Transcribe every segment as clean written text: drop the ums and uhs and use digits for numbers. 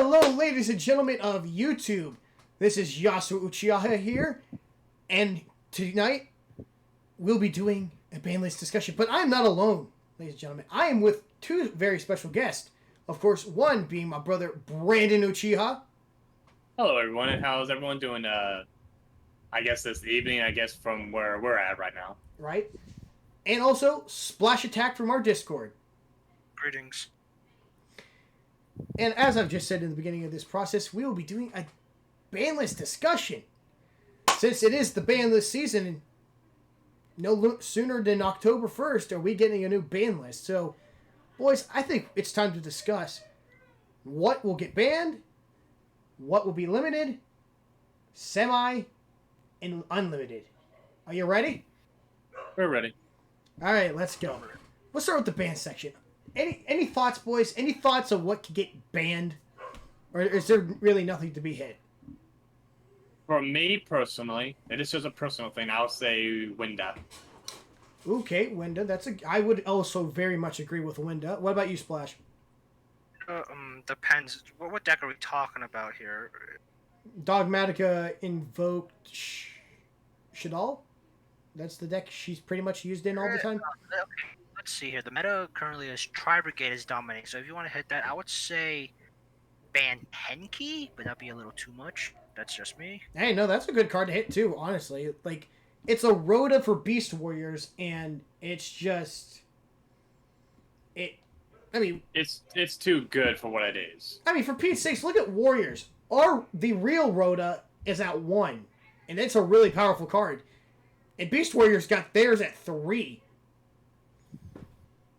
Hello, ladies and gentlemen of YouTube. This is Yugioh here, and tonight we'll be doing a Banlist Discussion. But I'm not alone, ladies and gentlemen. I am with two very special guests. Of course, one being my brother Brandon Uchiha. Hello, everyone, and how's everyone doing? I guess this evening. I guess from where we're at right now. Right, and also Splash Attack from our Discord. Greetings. And as I've just said in the beginning of this process, we will be doing a Banlist Discussion. Since it is the Banlist season, no sooner than October 1st are we getting a new ban list. So, boys, I think it's time to discuss what will get banned, what will be limited, semi, and unlimited. Are you ready? We're ready. All right, let's go. Let's start with the ban section. Any thoughts, boys? Any thoughts on what could get banned? Or is there really nothing to be hit? For me personally, and this is a personal thing, I'll say Winda. Okay, Winda. I would also very much agree with Winda. What about you, Splash? Depends. What deck are we talking about here? Dogmatica invoked Shadal? That's the deck she's pretty much used in all the time? Okay, let's see here. The meta currently is Tri-Brigade is dominating, so if you want to hit that, I would say ban Tenki, but that'd be a little too much. That's just me. Hey, no, that's a good card to hit too, honestly. Like, it's a Rhoda for Beast Warriors, and it's just... It's too good for what it is. I mean, for Pete's sakes, look at Warriors. The real Rhoda is at 1, and it's a really powerful card. And Beast Warriors got theirs at 3.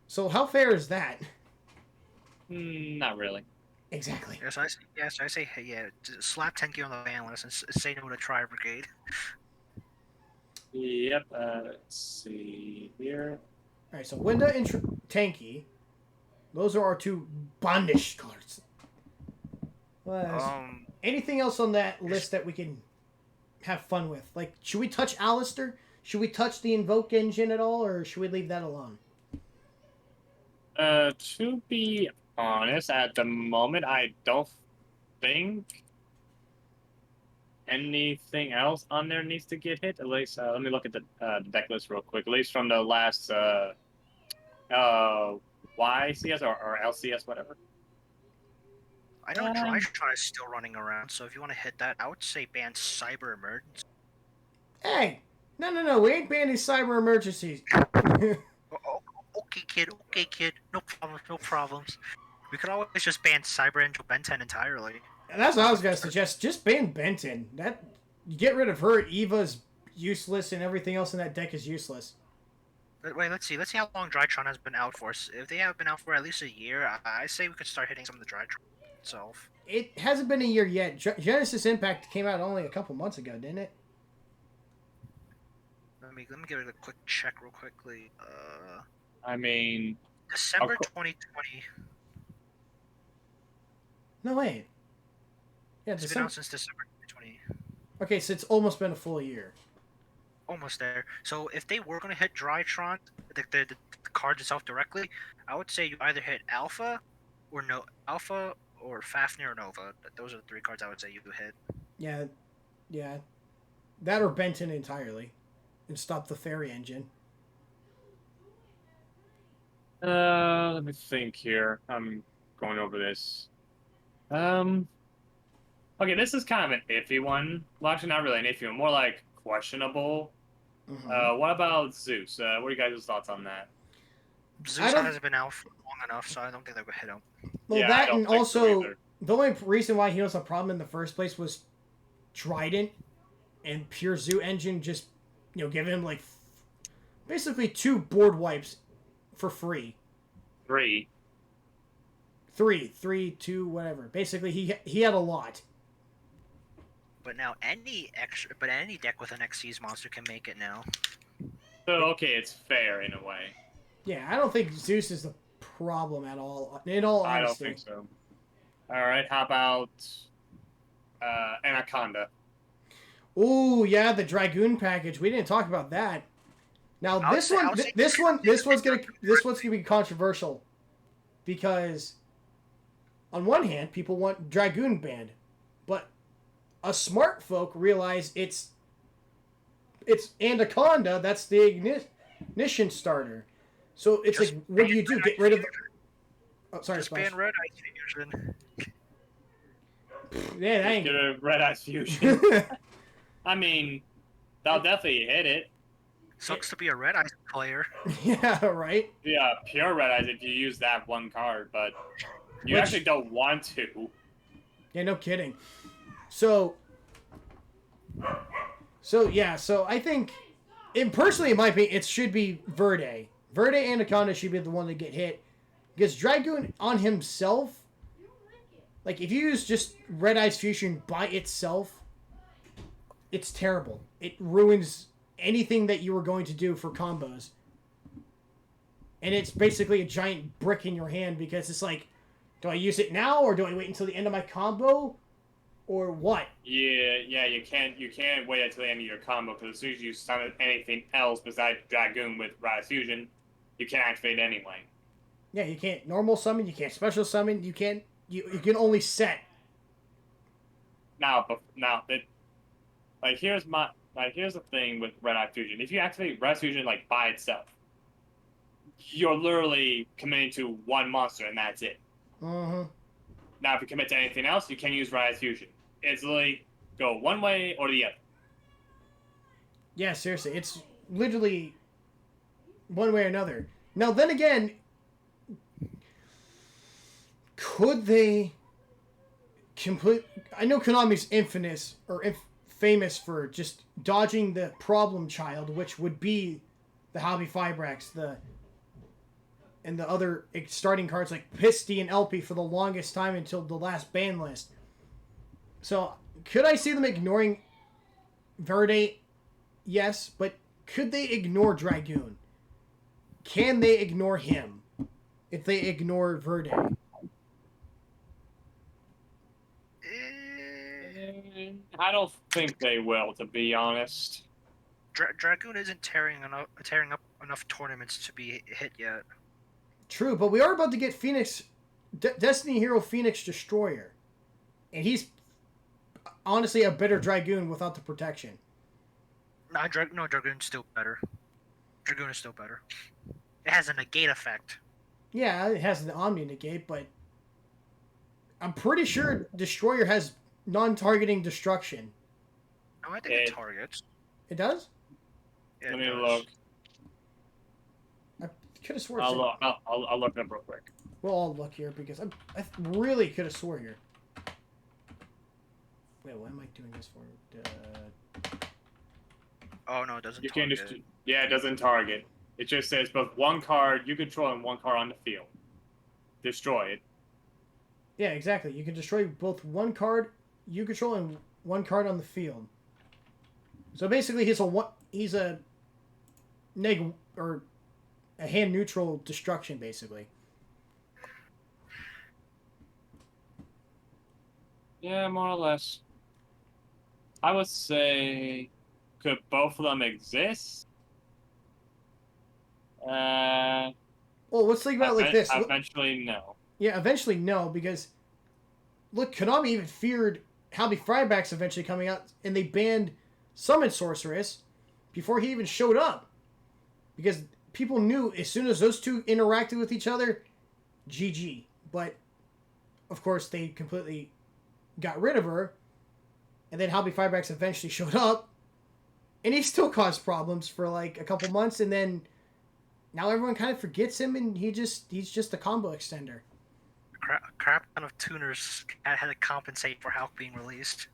So how fair is that? Not really. Exactly. I say, hey, yeah, slap Tenki on the ban list and say no to Tri-Brigade. Yep, let's see here. Alright, so Winda and Tanky. Those are our two bondish cards. Anything else on that list that we can have fun with? Like, should we touch Alistair? Should we touch the Invoke engine at all, or should we leave that alone? To be honest, at the moment, I don't think anything else on there needs to get hit. At least, let me look at the deck list real quick. At least from the last YCS or LCS, whatever. I know Drytron is still running around, so if you want to hit that, I would say ban Cyber Emergency. Hey! No, we ain't banning cyber emergencies. Okay, kid. No problems. We could always just ban Cyber Angel Benten entirely. And that's what I was going to suggest. Just ban Benton. You get rid of her, Eva's useless, and everything else in that deck is useless. Wait, let's see how long Drytron has been out for. If they have been out for at least a year, I say we could start hitting some of the Drytron itself. It hasn't been a year yet. Genesis Impact came out only a couple months ago, didn't it? Let me give it a quick check real quickly. I mean... December 2020. No, wait. Yeah, It's been out since December 2020. Okay, so it's almost been a full year. Almost there. So if they were going to hit Drytron, the card itself directly, I would say you either hit Alpha or Fafnir or Nova. Those are the 3 cards I would say you hit. Yeah. That or Benton entirely. And stop the fairy engine. Let me think here. I'm going over this. Okay, this is kind of an iffy one. Well, actually, not really an iffy one. More like questionable. Mm-hmm. What about Zeus? What are you guys' thoughts on that? Zeus hasn't been out for long enough, so I don't think they would hit him. Well, yeah, that and also, the only reason why he was a problem in the first place was Trident and Pure Zoo Engine just, giving him, basically 2 board wipes for free. 3, 2, whatever. Basically, he had a lot. But now any deck with an Xyz monster can make it now. So okay, it's fair in a way. Yeah, I don't think Zeus is the problem at all. In all honesty, I don't think so. All right, how about Anaconda? Ooh, yeah, the Dragoon package. We didn't talk about that. Now this one's gonna be controversial because on one hand, people want Dragoon banned, but a smart folk realize it's Anaconda. That's the ignition starter. So it's Just like, what do you do? Get rid of the... Oh, sorry, Just Splash. ban Red Ice Fusion. Yeah, that Just ain't get a Red Eyes Fusion. I mean, that'll definitely hit it. Sucks to be a Red Ice player. Yeah, right? Yeah, pure Red Eyes if you use that one card, but you Which- actually don't want to. Yeah, no kidding. So I think, and personally, in my opinion, it should be Verde. Verde Anaconda should be the one to get hit. Because Dragoon on himself, like, if you use just Red Eyes Fusion by itself, it's terrible. It ruins anything that you were going to do for combos. And it's basically a giant brick in your hand because it's like, do I use it now or do I wait until the end of my combo? Or what? Yeah, you can't wait until the end of your combo because as soon as you summon anything else besides Dragoon with Red Eyes Fusion, you can't activate it anyway. Yeah, you can't normal summon, you can't special summon, you can only set. Here's the thing with Red Eye Fusion. If you activate Red Eye Fusion like by itself, you're literally committing to one monster and that's it. Mm-hmm. Now, if you commit to anything else, you can use Red Eye Fusion. It's literally go one way or the other. Yeah, seriously, it's literally one way or another. Now, then again, could they complete... I know Konami's famous for just dodging the problem child, which would be the Hobby Fibrax, and the other starting cards like Pisty and LP for the longest time until the last ban list. So, could I see them ignoring Verde? Yes, but could they ignore Dragoon? Can they ignore him if they ignore Verde? I don't think they will, to be honest. Dragoon isn't tearing up enough tournaments to be hit yet. True, but we are about to get Destiny Hero Phoenix Destroyer. And he's honestly a better Dragoon without the protection. Dragoon's still better. Dragoon is still better. It has a negate effect. Yeah, it has an Omni negate, but I'm pretty sure Destroyer has non-targeting destruction. No, I think it targets. It does? Yeah, Let me does. look. I could have sworn. I'll look up real quick. We'll all look here because I really could have swore here. Wait, what am I doing this for? Oh no, it doesn't. You target. can just it doesn't target. It just says both one card you control and one card on the field. Destroy it. Yeah, exactly. You can destroy both one card you control and one card on the field. So basically, he's a hand neutral destruction, basically. Yeah, more or less. I would say, could both of them exist? Well, let's think about it like this. Eventually, no. Yeah, eventually no, because look, Konami even feared Hobby Fibrax eventually coming out, and they banned Summon Sorceress before he even showed up. Because people knew as soon as those two interacted with each other, GG. But, of course, they completely got rid of her, and then Hobby Fibrax eventually showed up, and he still caused problems for like a couple months, and then now everyone kind of forgets him, and he's just a combo extender. Crap ton of tuners had to compensate for Hulk being released.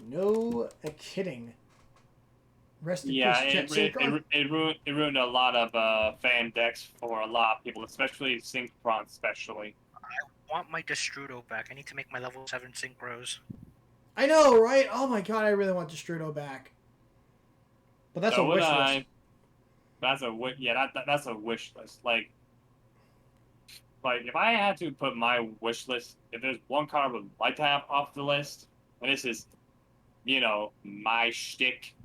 No kidding. Rest in Yeah, peace, it ruined a lot of fan decks for a lot of people, especially Synchron, especially. I want my Destrudo back. I need to make my level 7 Synchros. I know, right? Oh my god, I really want Destrudo back. But that's a wish list. That's a wish list. Like if I had to put my wish list, if there's one card I would like to have off the list, and this is, my shtick.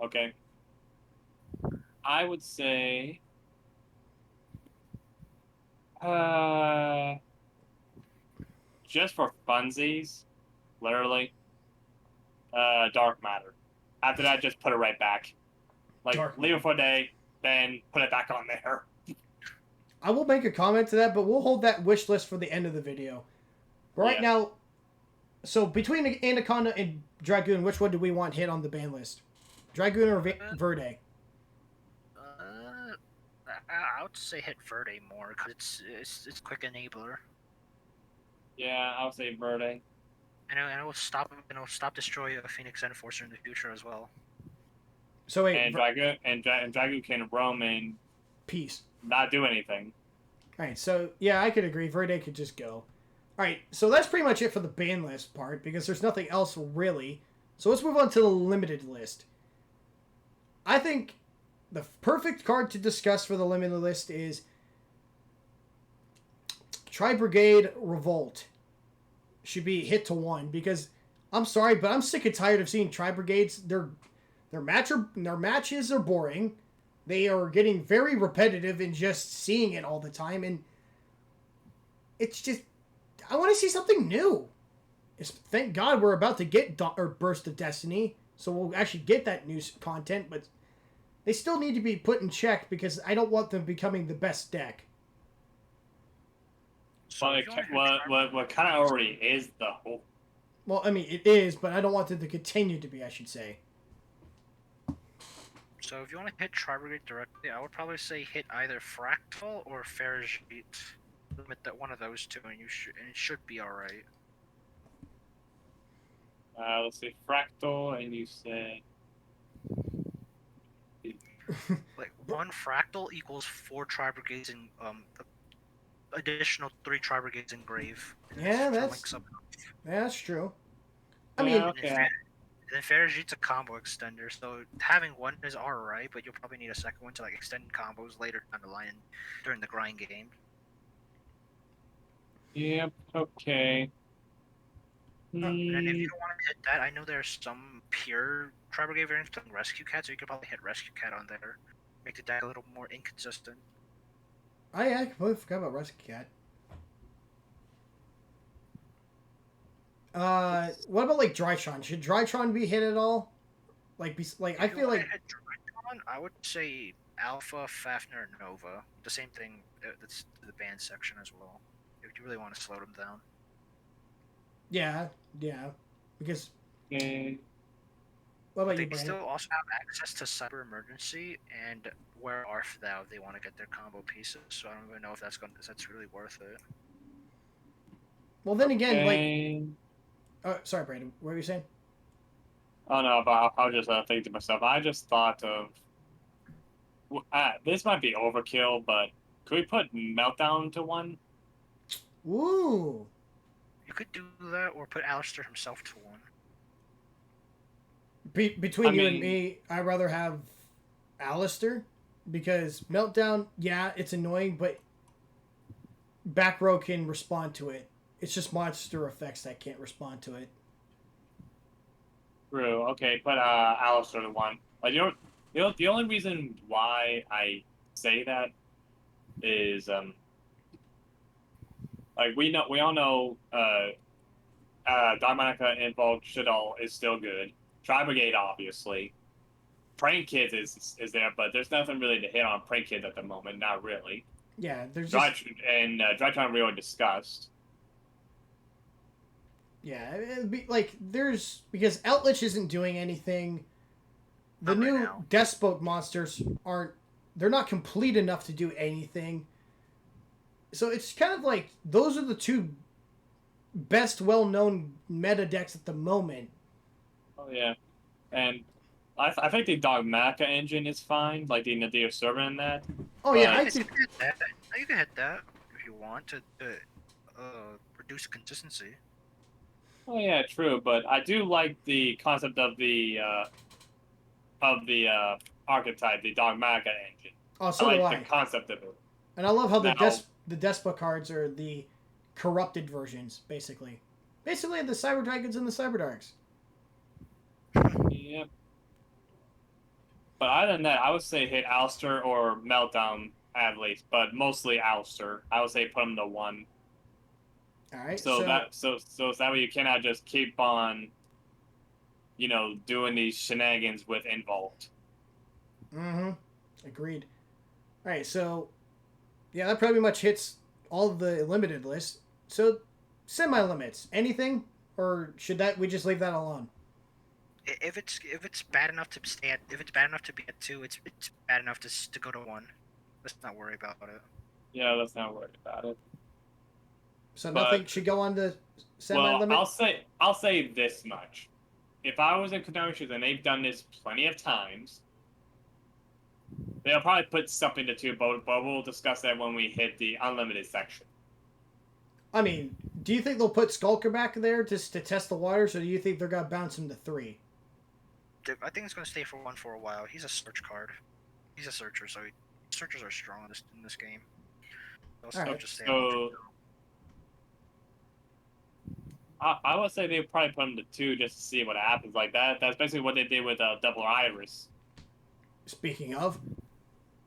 Okay. I would say, just for funsies, literally, Dark Matter. After that, just put it right back. Like, Dark leave it for a day, then put it back on there. I will make a comment to that, but we'll hold that wish list for the end of the video. Right now, so between Anaconda and Dragoon, which one do we want hit on the ban list? Dragoon or Verde? I would say hit Verde more because it's quick enabler. Yeah, I would say Verde. And it will stop destroy a Phoenix Enforcer in the future as well. So wait, And Dragoon and Dragoon can roam and peace. not do anything. All right, so yeah, I could agree. Verde could just go. All right, so that's pretty much it for the ban list part because there's nothing else really. So let's move on to the limited list. I think the perfect card to discuss for the limited list is Tri-Brigade Revolt. Should be hit to 1 because I'm sorry, but I'm sick and tired of seeing Tri-Brigades. Their matches are boring. They are getting very repetitive and just seeing it all the time, and it's just I want to see something new. Thank God we're about to get Burst of Destiny, so we'll actually get that new content, but they still need to be put in check because I don't want them becoming the best deck. So what kind of already is the whole. Well, I mean, it is, but I don't want them to continue to be, I should say. So if you want to hit Tri-Brigade directly, I would probably say hit either Fractal or Farigite. Limit that one of those two, and it should be all right. Let's say Fractal, and you say. Like one Fractal equals 4 Tri-Brigades and additional 3 Tri-Brigades in Grave. Yeah, that's true. I mean, okay. Then Farigite's a combo extender, so having one is alright, but you'll probably need a second one to like extend combos later down the line during the grind game. Yep, okay. And then if you don't want to hit that, I know there's some pure Tri-Brigade variants playing Rescue Cat, so you could probably hit Rescue Cat on there. Make the deck a little more inconsistent. I completely forgot about Rescue Cat. What about like Drytron? Should Drytron be hit at all? I feel like Drytron, I would say Alpha, Fafnir, Nova. The same thing. That's the band section as well. If you really want to slow them down. Yeah, because. Okay. What about they you, Brandon? still also have access to Cyber Emergency and Where Arf Thou if they want to get their combo pieces. So I don't even know if that's really worth it. Well, then again, Oh, sorry, Brandon. What were you saying? Oh no, but I was just thinking to myself. I just thought of this might be overkill, but could we put Meltdown to 1? Ooh. You could do that, or put Alistair himself to 1. Between you and me, I'd rather have Alistair because Meltdown, yeah, it's annoying, but back row can respond to it. It's just monster effects that can't respond to it. True. Okay, put Alistair to 1. Like the only reason why I say that is like we all know Dominica Involved Shadol is still good. Tri-Brigade obviously. Prank Kids is there, but there's nothing really to hit on Prank Kids at the moment. Not really. Yeah, there's Drytron we already discussed. Yeah, it'd be like because Outlich isn't doing anything. The new Despot monsters they're not complete enough to do anything. So it's kind of like those are the two best well-known meta decks at the moment. Oh yeah, and I think the Dogmatica engine is fine, like the Nadir servant in that. Oh yeah, you can hit that if you want to reduce consistency. Oh yeah, true, but I do like the concept of the archetype, the Dogmatica engine. Oh, so I do like I. the concept of it. And I love how the Despa cards are the corrupted versions, basically. Basically, the Cyber Dragons and the Cyber Darks. Yep. But other than that, I would say hit Alistair or Meltdown at least, but mostly Alistair. I would say put him to 1. All right. So that way you cannot just keep on, doing these shenanigans with involved. Mm-hmm. Agreed. All right. So, yeah, that pretty much hits all of the limited list. So, semi-limits. Anything, or should we just leave that alone? If it's bad enough to stay at, if it's bad enough to be at 2, it's bad enough to go to 1. Let's not worry about it. Yeah, let's not worry about it. So nothing should go on the semi-limit? Well, I'll say this much. If I was in Konomi's shoes, and they've done this plenty of times, they'll probably put something to 2, but we'll discuss that when we hit the unlimited section. I mean, do you think they'll put Skulker back there just to test the waters, or do you think they're going to bounce him to 3? I think it's going to stay for 1 for a while. He's a search card. He's a searcher, so searchers are strong in this game. They'll just stay on I would say they would probably put him to 2 just to see what happens. Like that. That's basically what they did with Double Iris. Speaking of,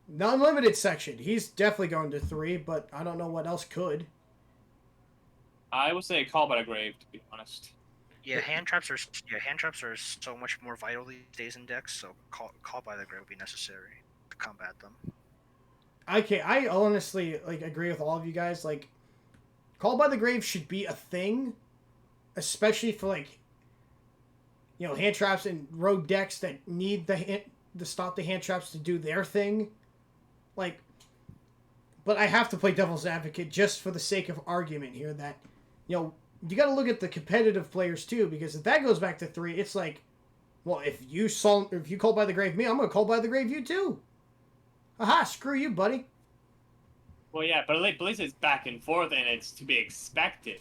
the unlimited section, he's definitely going to 3, but I don't know what else could. I would say Call by the Grave, to be honest. Yeah, hand traps are so much more vital these days in decks. So call by the grave would be necessary to combat them. Okay, I honestly agree with all of you guys. Call by the Grave should be a thing, especially for hand traps and rogue decks that need to stop the hand traps to do their thing. But I have to play devil's advocate just for the sake of argument here that, you got to look at the competitive players too, because if that goes back to 3, it's well, if you call by the grave me, I'm going to call by the grave you too. Aha, screw you, buddy. Well, yeah, but at least it's back and forth, and it's to be expected.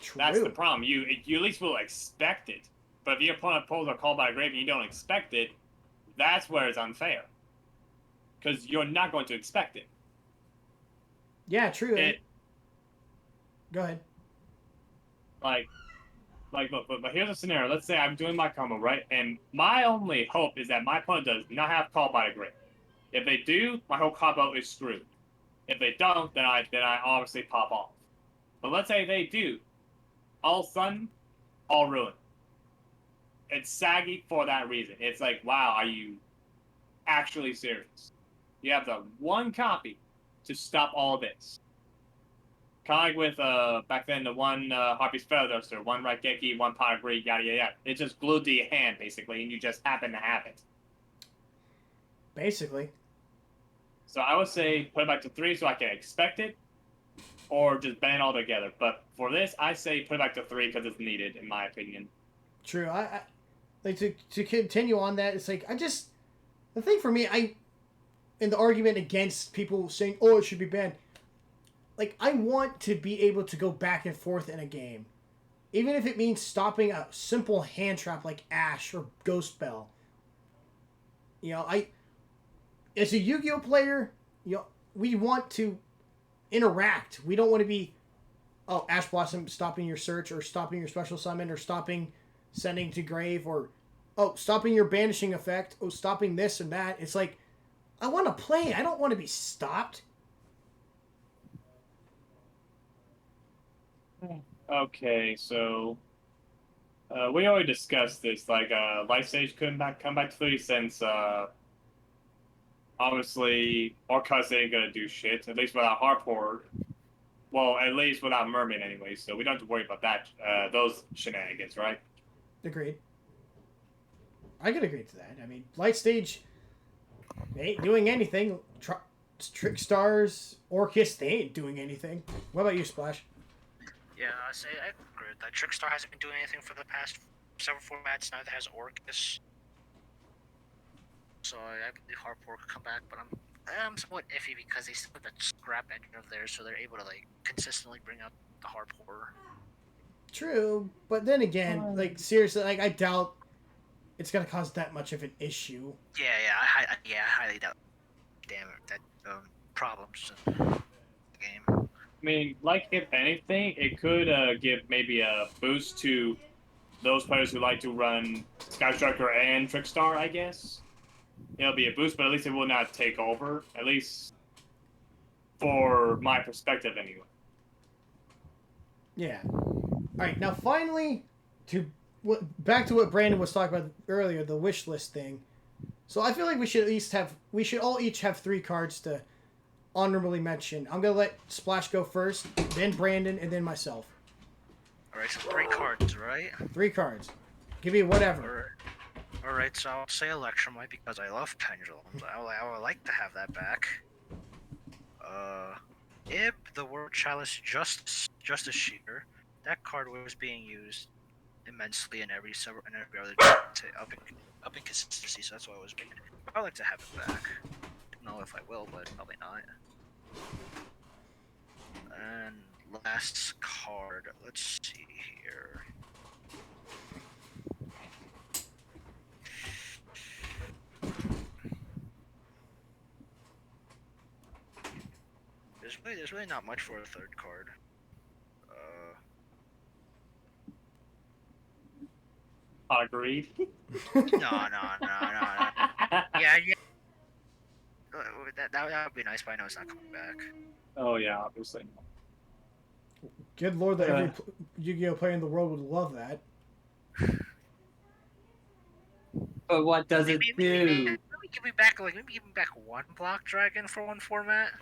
True. That's the problem. You at least will expect it. But if your opponent pulls a Call by the Grave and you don't expect it, that's where it's unfair. Because you're not going to expect it. Yeah, true. Go ahead. But here's a scenario. Let's say I'm doing my combo, right? And my only hope is that my opponent does not have Call by the Grave. If they do, my whole combo is screwed. If they don't, then I obviously pop off. But let's say they do. All of a sudden, all ruined. It's saggy for that reason. It's wow, are you actually serious? You have the one copy to stop all this. Kind of with back then the one Harpy's Feather Duster, one Raigeki, one Pot of Greed, yada yada yada. It just glued to your hand basically, and you just happen to have it. Basically. So I would say put it back to 3 so I can expect it, or just ban it all together. But for this, I say put it back to 3 because it's needed, in my opinion. True. I to continue on that. It's the thing for me. In the argument against people saying, "Oh, it should be banned." I want to be able to go back and forth in a game, even if it means stopping a simple hand trap like Ash or Ghost Bell. As a Yu-Gi-Oh player, we want to interact. We don't want to be, Ash Blossom stopping your search or stopping your special summon or stopping sending to grave or, stopping your banishing effect. Stopping this and that. It's I want to play. I don't want to be stopped. Okay, so we already discussed this. Life Stage couldn't come back to 3 since obviously Orcus ain't gonna do shit, at least without Harp Horde. Well, at least without Mermaid anyway, so we don't have to worry about that. Those shenanigans, right? Agreed. I could agree to that. I mean, Light Stage, they ain't doing anything. Trickstars, Orcus, they ain't doing anything. What about you, Splash? Yeah, I agree with that. Trickstar hasn't been doing anything for the past several formats. Neither has Orcus. So I believe Harpor could come back, but I'm somewhat iffy because they still have that scrap engine of theirs, so they're able to consistently bring out the Harpor. True, but then again, seriously, I doubt it's gonna cause that much of an issue. Yeah, I highly doubt. Damn it, that problems in the game. I mean, if anything, it could give maybe a boost to those players who like to run Sky Striker and Trickstar, I guess. It'll be a boost, but at least it will not take over. At least for my perspective, anyway. Yeah. All right. Now, finally, back to what Brandon was talking about earlier, the wish list thing. So I feel like we should all each have 3 cards to honorably mention. I'm gonna let Splash go first, then Brandon, and then myself. All right, so 3 cards, right? 3 cards. Give me whatever. All right. All right, so I'll say Electromite because I love pendulums. I would like to have that back. Ib, the Word Chalice Justice Sheeter. That card was being used immensely in every other up in consistency, so that's why I was making it. I'd like to have it back. Don't know if I will, but probably not. And last card, let's see here. There's really not much for a 3rd card. Agreed. No. Yeah. That would be nice, but I know it's not coming back. Oh yeah, obviously. Good lord, that every Yu-Gi-Oh player in the world would love that. But what does it do? Maybe give me back 1 block dragon for 1 format.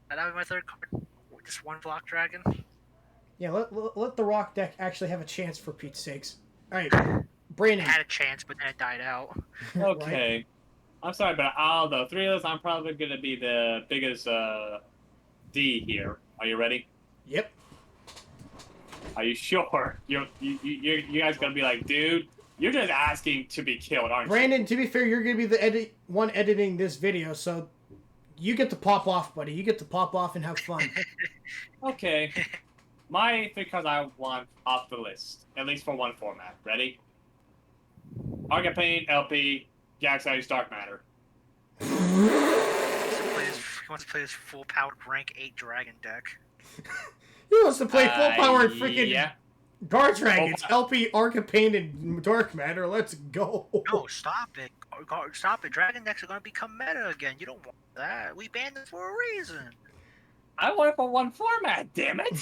That would be my 3rd card. Just 1 block dragon. Yeah, let the Rock deck actually have a chance for Pete's sakes. All right, Brandon. It had a chance, but then it died out. Okay. Right? I'm sorry, but out of the 3 of us, I'm probably going to be the biggest D here. Are you ready? Yep. Are you sure? You guys going to be like, dude, you're just asking to be killed, aren't you? Brandon, to be fair, you're going to be the one editing this video, so you get to pop off, buddy. You get to pop off and have fun. Okay. My 3 cards I want off the list, at least for 1 format. Ready? Arcane LP, Galaxy Dark Matter. He wants to play his full-powered rank 8 dragon deck. He wants to play full-powered freaking Guard Dragons, Oh, LP, Arcane, and Dark Matter. Let's go. No, stop it. Stop it. Dragon decks are going to become meta again. You don't want that. We banned them for a reason. I want it for 1 format, damn it!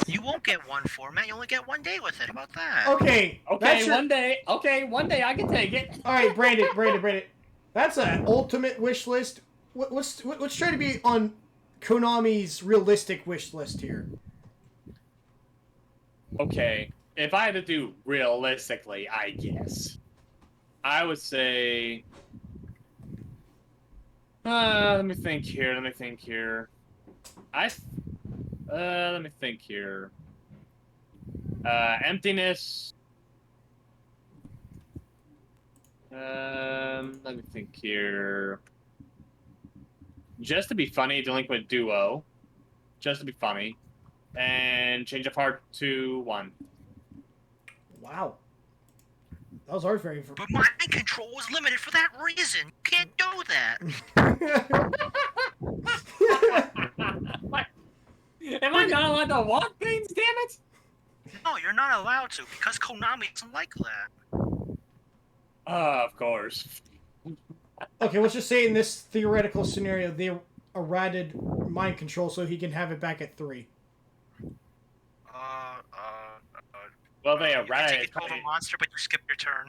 You won't get 1 format. You only get 1 day with it. How about that? Okay. Okay, one day. Okay, one day I can take it. All right, Brandon. That's an ultimate wish list. Let's try to be on Konami's realistic wish list here. Okay, if I had to do realistically, I guess I would say. Let me think here. Let me think here. Emptiness. Let me think here. Just to be funny, Delinquent Duo. Just to be funny. And Change of Heart to 1. Wow. That was hard for you. But mind control was limited for that reason. You can't do that. Am I not allowed to walk things, damn it? No, you're not allowed to because Konami doesn't like that. Of course. Okay, let's just say in this theoretical scenario, they errated mind control so he can have it back at 3. Well, they You errated. can take a monster, but you skip your turn.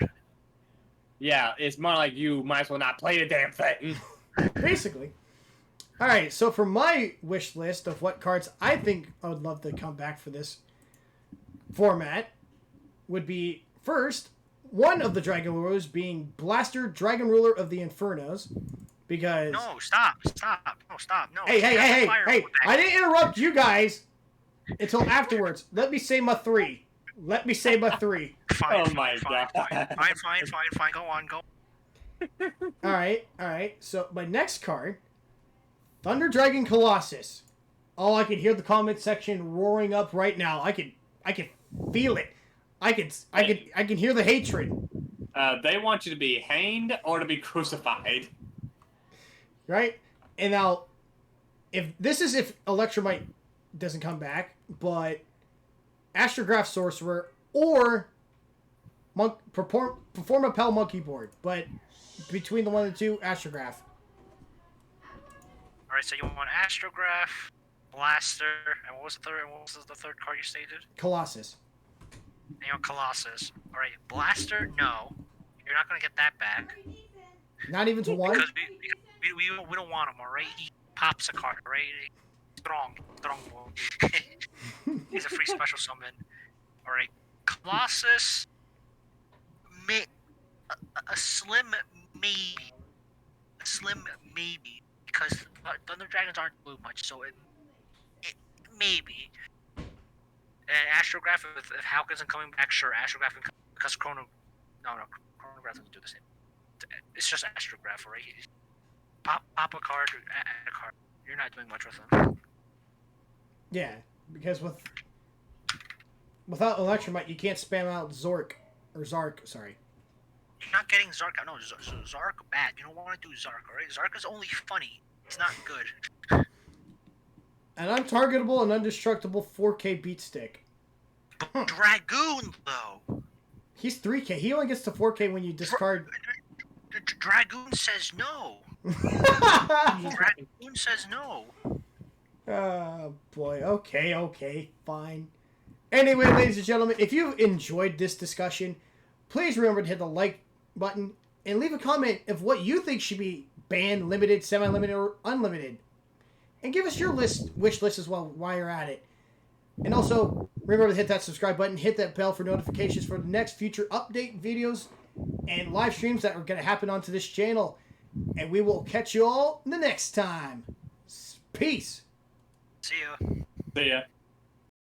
Yeah, it's more like you might as well not play the damn thing. Basically. All right, so for my wish list of what cards I think I would love to come back for this format would be, first, one of the Dragon Rulers being Blaster, Dragon Ruler of the Infernos, because... No, stop. No. Hey, I didn't interrupt you guys until afterwards. Let me say my 3. Fine, Oh my God. Fine. Go on. All right. So my next card, Thunder Dragon Colossus. Oh, I can hear the comment section roaring up right now. I can feel it. I can hear the hatred. They want you to be hanged or to be crucified. Right? And now, if Electromite doesn't come back, but Astrograph Sorcerer or perform a Pal Monkey Board, but between the one and the two, Astrograph. Alright, so you want Astrograph Blaster, and what was the third? What was the third card you stated? Colossus. Colossus. All right, Blaster. No, you're not gonna get that back Not even to one? because we don't want him. All right, he pops a card. All right, strong boy. He's a free special summon. All right, Colossus. A slim maybe. A slim maybe because Thunder Dragons aren't blue much, so it maybe. And Astrograph, if Hulk isn't coming back, sure, Astrograph can come because Chronograph doesn't do the same. It's just Astrograph, right? Pop a card, add a card. You're not doing much with them. Yeah, because without Electromite, you can't spam out Zork. Or Zark, sorry. You're not getting Zark. No, Zark bad. You don't want to do Zark, alright? Zark is only funny. It's not good. An untargetable and indestructible 4K beat stick. Dragoon, though. He's 3K. He only gets to 4K when you discard. Dragoon says no. Dragoon says no. Oh, boy. Okay, fine. Anyway, ladies and gentlemen, if you enjoyed this discussion, please remember to hit the like button and leave a comment of what you think should be banned, limited, semi-limited, or unlimited. And give us your wish list as well while you're at it. And also, remember to hit that subscribe button, hit that bell for notifications for the next future update videos and live streams that are going to happen onto this channel. And we will catch you all the next time. Peace. See ya. See ya.